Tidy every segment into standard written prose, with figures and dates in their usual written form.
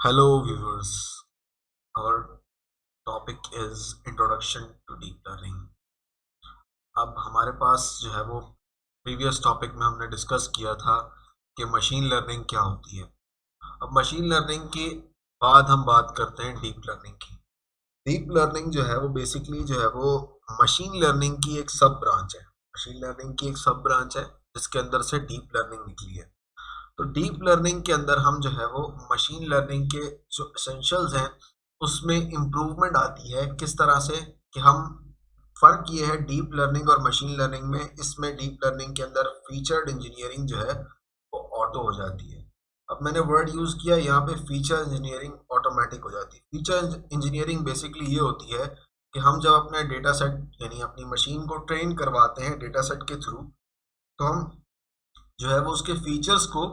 Hello viewers, our topic is Introduction to Deep Learning। अब हमारे पास जो है वो प्रीवियस टॉपिक में हमने डिस्कस किया था कि मशीन लर्निंग क्या होती है। अब मशीन लर्निंग के बाद हम बात करते हैं डीप लर्निंग की। डीप लर्निंग जो है वो बेसिकली जो है वो मशीन लर्निंग की एक सब ब्रांच है। मशीन लर्निंग की एक सब ब्रांच है जिसके अंदर से डीप लर्निंग निकली है। तो डीप लर्निंग के अंदर हम जो है वो मशीन लर्निंग के जो एसेंशियल्स हैं उसमें इम्प्रूवमेंट आती है। किस तरह से कि हम फर्क ये है डीप लर्निंग और मशीन लर्निंग में, इसमें डीप लर्निंग के अंदर फीचर्ड इंजीनियरिंग जो है वो ऑटो हो जाती है। अब मैंने वर्ड यूज किया यहाँ पे, फीचर इंजीनियरिंग ऑटोमेटिक हो जाती है। फीचर इंजीनियरिंग बेसिकली ये होती है कि हम जब अपने डेटा सेट यानी अपनी मशीन को ट्रेन करवाते हैं डेटा सेट के थ्रू, तो हम जो है वो उसके फीचर्स को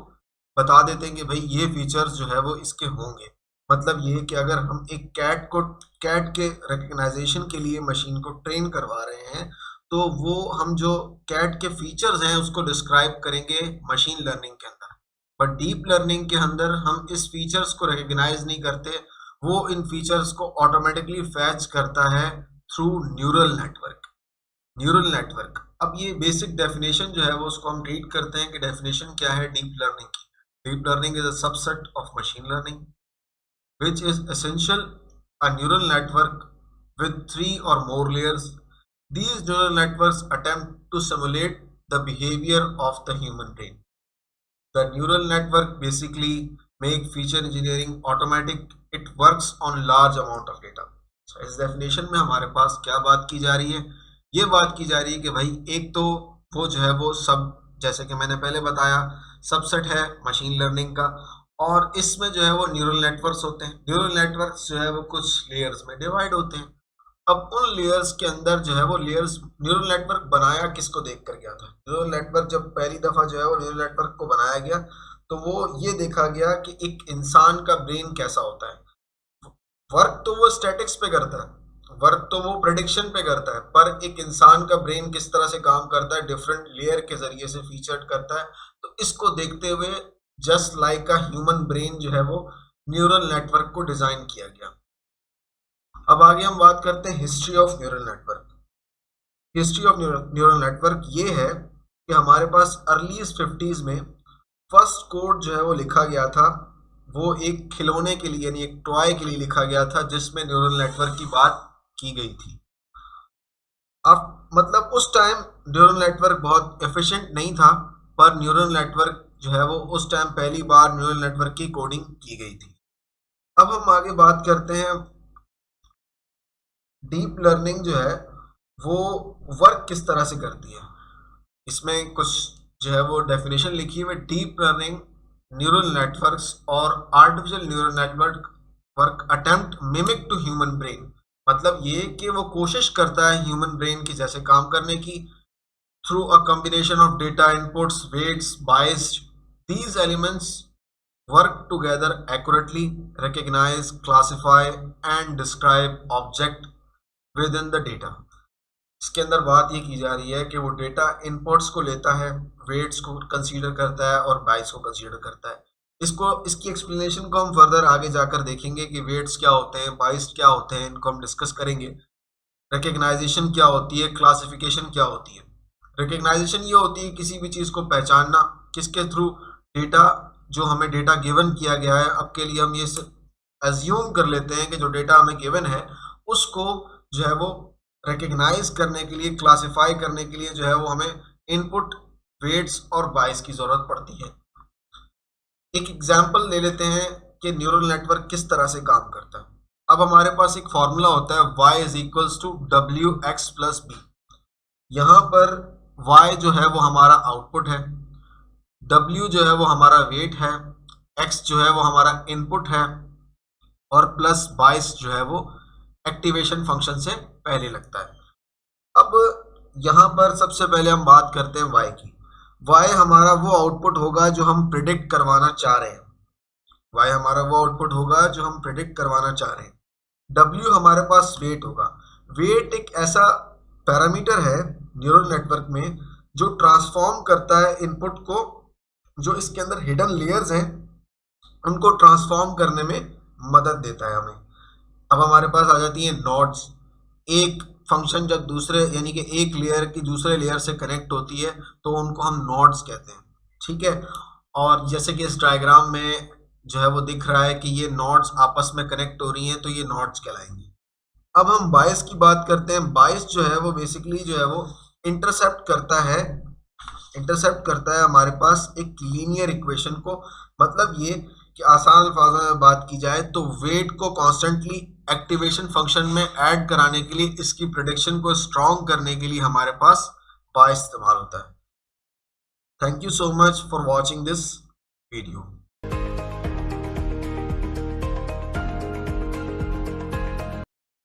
बता देते हैं कि भाई ये फीचर्स जो है वो इसके होंगे। मतलब ये कि अगर हम एक कैट के रिकग्नाइजेशन के लिए मशीन को ट्रेन करवा रहे हैं, तो वो हम जो कैट के फीचर्स हैं उसको डिस्क्राइब करेंगे मशीन लर्निंग के अंदर। बट डीप लर्निंग के अंदर हम इस फीचर्स को रिकग्नाइज नहीं करते, वो इन फीचर्स को ऑटोमेटिकली फैच करता है through neural network. Neural network, अब ये बेसिक डेफिनेशन जो है वो उसको हम रीड करते हैं कि डेफिनेशन क्या है डीप लर्निंग की। Deep learning is a subset of machine learning which is essential a neural network with three or more layers. These neural networks attempt to simulate the behavior of the human brain. The neural network basically make feature engineering automatic. It works on large amount of data. So, इस definition में हमारे पास क्या बात की जा रही है? ये बात की जा रही है कि भाई एक तो वो जो है वो सब, जैसे कि मैंने पहले बताया, सबसेट है मशीन लर्निंग का, और इसमें जो है वो न्यूरल नेटवर्क्स होते हैं। न्यूरल नेटवर्क्स जो है वो कुछ लेयर्स में डिवाइड होते हैं। अब उन लेयर्स के अंदर जो है वो लेयर्स, न्यूरल नेटवर्क बनाया किसको देख कर गया था? न्यूरल नेटवर्क जब पहली दफा जो है वो न्यूरल नेटवर्क को बनाया गया, तो वो ये देखा गया कि एक इंसान का ब्रेन कैसा होता है। वर्क तो वो स्टैटिक्स पे करता है, वर्क तो वो प्रेडिक्शन पे करता है, पर एक इंसान का ब्रेन किस तरह से काम करता है, डिफरेंट लेयर के जरिए से फीचर्ड करता है। तो इसको देखते हुए just like a human brain जो है वो न्यूरल नेटवर्क को डिजाइन किया गया। अब आगे हम बात करते हैं history of neural network. History of neural network ये है कि हमारे पास अर्ली 50s में फर्स्ट कोड जो है वो लिखा गया था। वो एक खिलौने के लिए यानी एक टॉय के लिए लिखा गया था जिसमें न्यूरल नेटवर्क की बात की गई थी। अब मतलब उस टाइम न्यूरल नेटवर्क बहुत एफिशिएंट नहीं था, पर न्यूरल नेटवर्क जो है वो उस टाइम पहली बार न्यूरल नेटवर्क की कोडिंग की गई थी। अब हम आगे बात करते हैं डीप लर्निंग जो है वो वर्क किस तरह से करती है। इसमें कुछ जो है वो डेफिनेशन लिखी हुई है। डीप लर्निंग न्यूरल नेटवर्क्स और artificial neural network work attempt mimic to human brain. मतलब ये कि वो कोशिश करता है ह्यूमन ब्रेन की जैसे काम करने की, through a combination of data inputs, weights, bias. These elements work together accurately, recognize, classify and describe object within the data। इसके अंदर बात ये की जा रही है कि वो डेटा इनपुट्स को लेता है, वेट्स को कंसीडर करता है और बाइस को कंसीडर करता है। इसकी एक्सप्लेनेशन को हम फर्दर आगे जाकर देखेंगे कि वेट्स क्या होते हैं, बाइस क्या होते हैं, इनको हम डिस्कस करेंगे। रिकग्नाइजेशन क्या होती है, क्लासिफिकेशन क्या होती है। रिकग्नाइजेशन ये होती है किसी भी चीज़ को पहचानना, किसके थ्रू? डेटा, जो हमें डेटा गिवन किया गया है। अब के लिए हम ये एज्यूम कर लेते हैं कि जो डेटा हमें गिवन है उसको जो है वो रिकग्नाइज करने के लिए, क्लासिफाई करने के लिए जो है वो हमें इनपुट, वेट्स और बाइस की जरूरत पड़ती है। एक एग्जाम्पल ले लेते हैं कि न्यूरल नेटवर्क किस तरह से काम करता है। अब हमारे पास एक फॉर्मूला होता है y इज इक्वल्स टू डब्ल्यू एक्स प्लस बी। यहाँ पर y जो है वो हमारा आउटपुट है, w जो है वो हमारा वेट है, x जो है वो हमारा इनपुट है, और प्लस 22 जो है वो एक्टिवेशन फंक्शन से पहले लगता है। अब यहाँ पर सबसे पहले हम बात करते हैं y की। y हमारा वो आउटपुट होगा जो हम प्रिडिक्ट करवाना चाह रहे हैं। y हमारा वो आउटपुट होगा जो हम प्रिडिक्ट करवाना चाह रहे हैं। w हमारे पास वेट होगा। वेट एक ऐसा पैरामीटर है न्यूरल नेटवर्क में जो ट्रांसफॉर्म करता है इनपुट को, जो इसके अंदर हिडन लेयर्स हैं उनको ट्रांसफॉर्म करने में मदद देता है हमें। अब हमारे पास आ जाती है नॉड्स। एक फंक्शन जब दूसरे यानी कि एक लेयर की दूसरे लेयर से कनेक्ट होती है तो उनको हम नॉड्स कहते हैं, ठीक है। और जैसे कि इस डायग्राम में जो है वो दिख रहा है कि ये नॉड्स आपस में कनेक्ट हो रही हैं, तो ये नॉड्स कहलाएंगी। अब हम बायस की बात करते हैं। बायस जो है वो बेसिकली जो है वो इंटरसेप्ट करता है, हमारे पास एक लीनियर इक्वेशन को। मतलब ये कि आसान अल्फाजों में बात की जाए तो वेट को कॉन्स्टेंटली एक्टिवेशन फंक्शन में ऐड कराने के लिए, इसकी प्रेडिक्शन को स्ट्रॉन्ग करने के लिए हमारे पास बायस इस्तेमाल होता है। Thank you so much for watching this video.